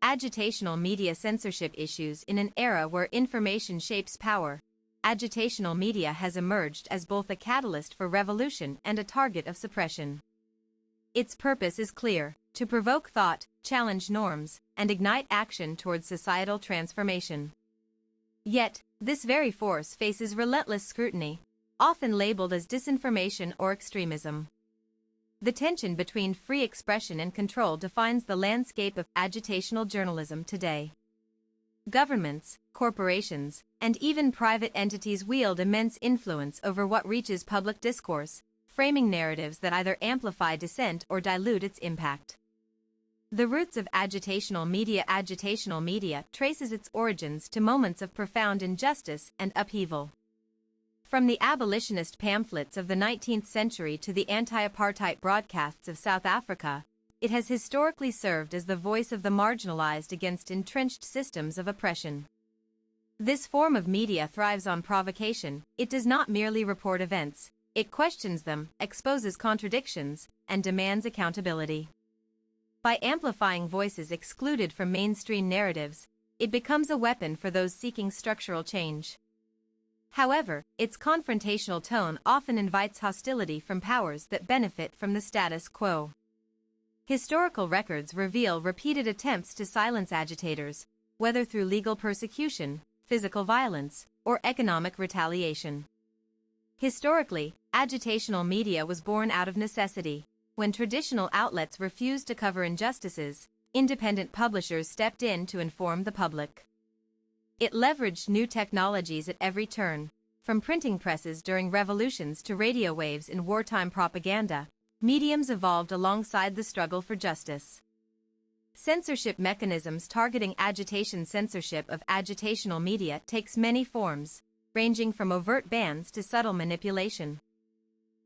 Agitational media censorship issues. In an era where information shapes power, agitational media has emerged as both a catalyst for revolution and a target of suppression. Its purpose is clear: to provoke thought, challenge norms, and ignite action towards societal transformation. Yet, this very force faces relentless scrutiny, often labeled as disinformation or extremism. The tension between free expression and control defines the landscape of agitational journalism today. Governments, corporations, and even private entities wield immense influence over what reaches public discourse, framing narratives that either amplify dissent or dilute its impact. The roots of agitational media traces its origins to moments of profound injustice and upheaval. From the abolitionist pamphlets of the 19th century to the anti-apartheid broadcasts of South Africa, it has historically served as the voice of the marginalized against entrenched systems of oppression. This form of media thrives on provocation. It does not merely report events, it questions them, exposes contradictions, and demands accountability. By amplifying voices excluded from mainstream narratives, it becomes a weapon for those seeking structural change. However, its confrontational tone often invites hostility from powers that benefit from the status quo. Historical records reveal repeated attempts to silence agitators, whether through legal persecution, physical violence, or economic retaliation. Historically, agitational media was born out of necessity. When traditional outlets refused to cover injustices, independent publishers stepped in to inform the public. It leveraged new technologies at every turn, from printing presses during revolutions to radio waves in wartime propaganda. Mediums evolved alongside the struggle for justice. Censorship mechanisms targeting agitation. Censorship of agitational media takes many forms, ranging from overt bans to subtle manipulation.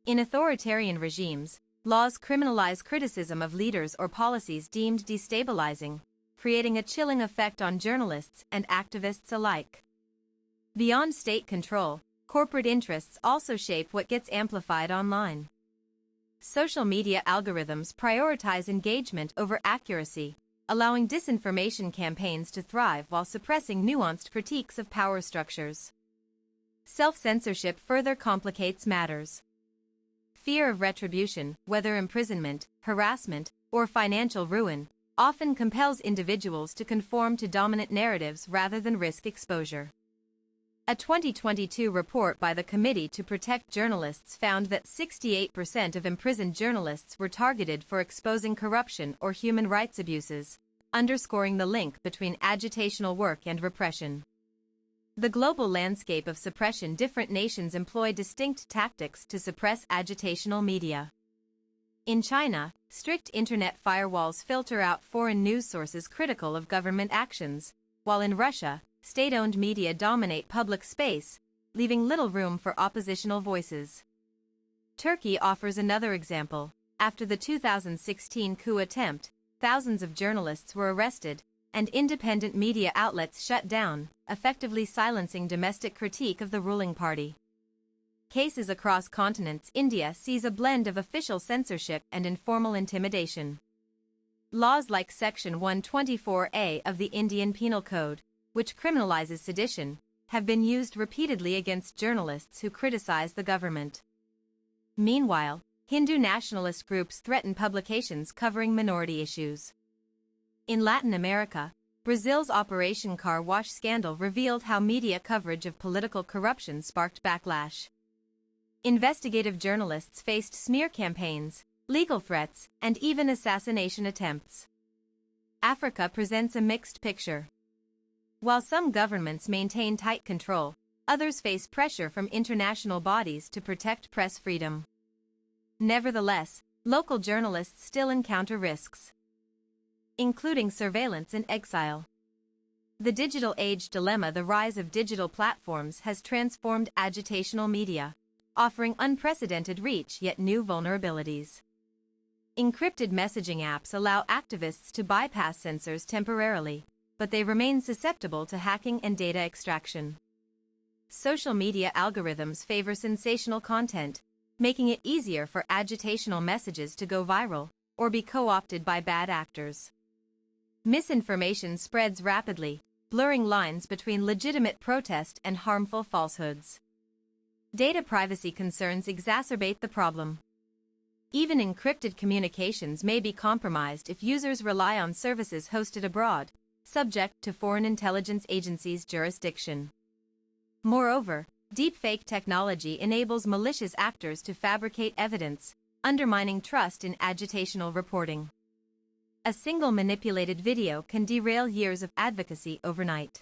In authoritarian regimes, laws criminalize criticism of leaders or policies deemed destabilizing, creating a chilling effect on journalists and activists alike. Beyond state control, corporate interests also shape what gets amplified online. Social media algorithms prioritize engagement over accuracy, allowing disinformation campaigns to thrive while suppressing nuanced critiques of power structures. Self-censorship further complicates matters. Fear of retribution, whether imprisonment, harassment, or financial ruin, often compels individuals to conform to dominant narratives rather than risk exposure. A 2022 report by the Committee to Protect Journalists found that 68% of imprisoned journalists were targeted for exposing corruption or human rights abuses, underscoring the link between agitational work and repression. The global landscape of suppression. Different nations employ distinct tactics to suppress agitational media. In China, strict internet firewalls filter out foreign news sources critical of government actions, while in Russia, state-owned media dominate public space, leaving little room for oppositional voices. Turkey offers another example. After the 2016 coup attempt, thousands of journalists were arrested, and independent media outlets shut down, effectively silencing domestic critique of the ruling party. Cases across continents. India sees a blend of official censorship and informal intimidation. Laws like Section 124A of the Indian Penal Code, which criminalizes sedition, have been used repeatedly against journalists who criticize the government. Meanwhile, Hindu nationalist groups threaten publications covering minority issues. In Latin America, Brazil's Operation Car Wash scandal revealed how media coverage of political corruption sparked backlash. Investigative journalists faced smear campaigns, legal threats, and even assassination attempts. Africa presents a mixed picture. While some governments maintain tight control, others face pressure from international bodies to protect press freedom. Nevertheless, local journalists still encounter risks, including surveillance and exile. The digital age dilemma. The rise of digital platforms has transformed agitational media, offering unprecedented reach yet new vulnerabilities. Encrypted messaging apps allow activists to bypass censors temporarily, but they remain susceptible to hacking and data extraction. Social media algorithms favor sensational content, making it easier for agitational messages to go viral or be co-opted by bad actors. Misinformation spreads rapidly, blurring lines between legitimate protest and harmful falsehoods. Data privacy concerns exacerbate the problem. Even encrypted communications may be compromised if users rely on services hosted abroad, subject to foreign intelligence agencies' jurisdiction. Moreover, deepfake technology enables malicious actors to fabricate evidence, undermining trust in agitational reporting. A single manipulated video can derail years of advocacy overnight.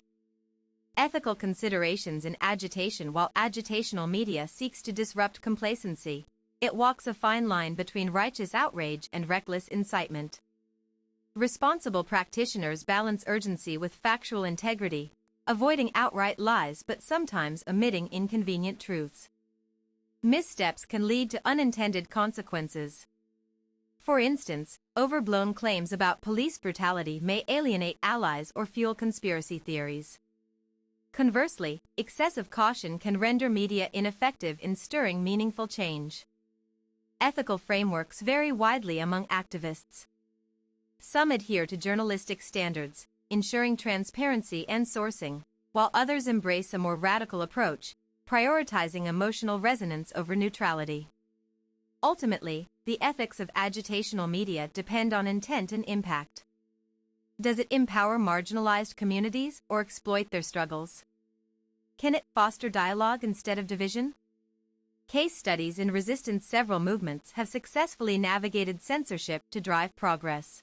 Ethical considerations in agitation. While agitational media seeks to disrupt complacency, it walks a fine line between righteous outrage and reckless incitement. Responsible practitioners balance urgency with factual integrity, avoiding outright lies but sometimes omitting inconvenient truths. Missteps can lead to unintended consequences. For instance, overblown claims about police brutality may alienate allies or fuel conspiracy theories. Conversely, excessive caution can render media ineffective in stirring meaningful change. Ethical frameworks vary widely among activists. Some adhere to journalistic standards, ensuring transparency and sourcing, while others embrace a more radical approach, prioritizing emotional resonance over neutrality. Ultimately, the ethics of agitational media depend on intent and impact. Does it empower marginalized communities or exploit their struggles? Can it foster dialogue instead of division? Case studies in resistance. Several movements have successfully navigated censorship to drive progress.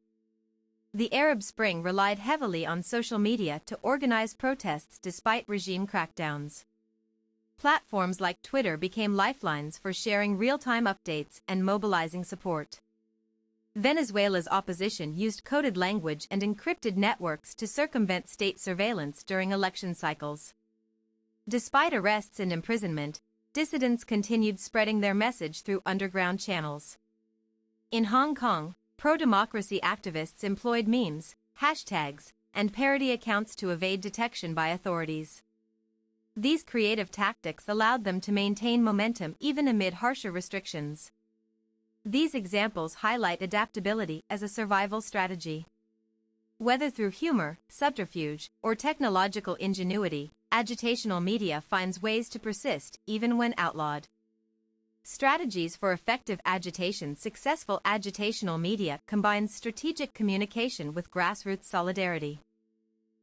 The Arab Spring relied heavily on social media to organize protests despite regime crackdowns. Platforms like Twitter became lifelines for sharing real-time updates and mobilizing support. Venezuela's opposition used coded language and encrypted networks to circumvent state surveillance during election cycles. Despite arrests and imprisonment, dissidents continued spreading their message through underground channels. In Hong Kong, pro-democracy activists employed memes, hashtags, and parody accounts to evade detection by authorities. These creative tactics allowed them to maintain momentum even amid harsher restrictions. These examples highlight adaptability as a survival strategy. Whether through humor, subterfuge, or technological ingenuity, agitational media finds ways to persist even when outlawed. Strategies for effective agitation. Successful agitational media combines strategic communication with grassroots solidarity.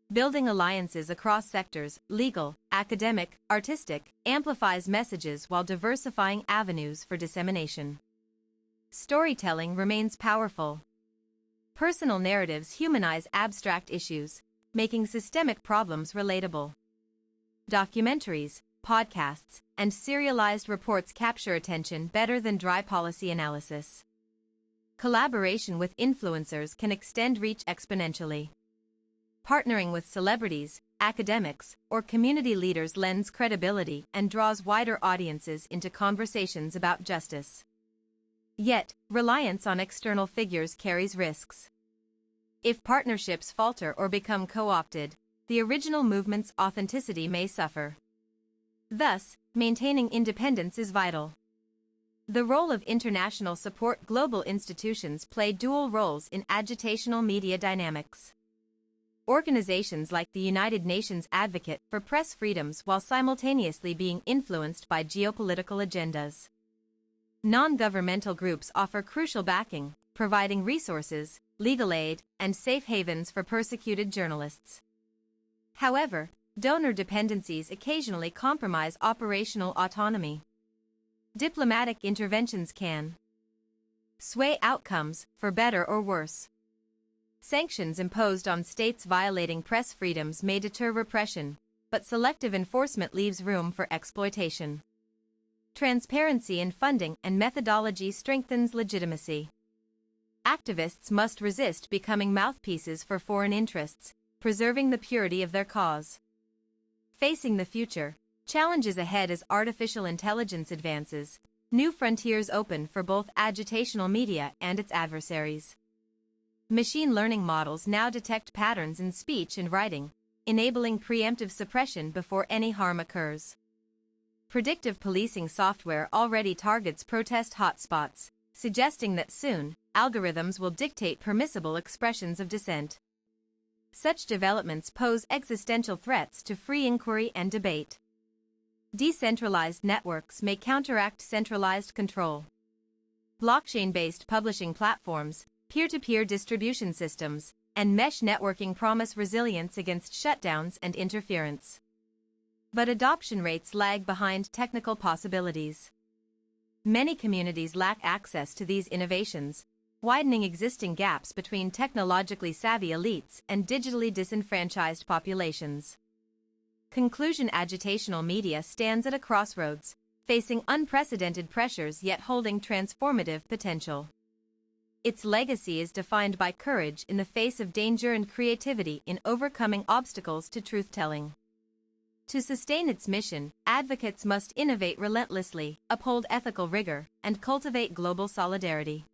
Building alliances across sectors, legal, academic, artistic, amplifies messages while diversifying avenues for dissemination. Storytelling remains powerful. Personal narratives humanize abstract issues, making systemic problems relatable. Documentaries, podcasts, and serialized reports capture attention better than dry policy analysis. Collaboration with influencers can extend reach exponentially. Partnering with celebrities, academics, or community leaders lends credibility and draws wider audiences into conversations about justice. Yet, reliance on external figures carries risks. If partnerships falter or become co-opted, the original movement's authenticity may suffer. Thus, maintaining independence is vital. The role of international support. Global institutions play dual roles in agitational media dynamics. Organizations like the United Nations advocate for press freedoms while simultaneously being influenced by geopolitical agendas. Non-governmental groups offer crucial backing, providing resources, legal aid, and safe havens for persecuted journalists. However, donor dependencies occasionally compromise operational autonomy. Diplomatic interventions can sway outcomes, for better or worse. Sanctions imposed on states violating press freedoms may deter repression, but selective enforcement leaves room for exploitation. Transparency in funding and methodology strengthens legitimacy. Activists must resist becoming mouthpieces for foreign interests, preserving the purity of their cause. Facing the future, challenges ahead as artificial intelligence advances, new frontiers open for both agitational media and its adversaries. Machine learning models now detect patterns in speech and writing, enabling preemptive suppression before any harm occurs. Predictive policing software already targets protest hotspots, suggesting that soon, algorithms will dictate permissible expressions of dissent. Such developments pose existential threats to free inquiry and debate. Decentralized networks may counteract centralized control. Blockchain-based publishing platforms, peer-to-peer distribution systems, and mesh networking promise resilience against shutdowns and interference. But adoption rates lag behind technical possibilities. Many communities lack access to these innovations, widening existing gaps between technologically savvy elites and digitally disenfranchised populations. Conclusion: agitational media stands at a crossroads, facing unprecedented pressures yet holding transformative potential. Its legacy is defined by courage in the face of danger and creativity in overcoming obstacles to truth-telling. To sustain its mission, advocates must innovate relentlessly, uphold ethical rigor, and cultivate global solidarity.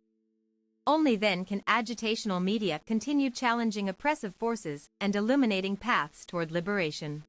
Only then can agitational media continue challenging oppressive forces and illuminating paths toward liberation.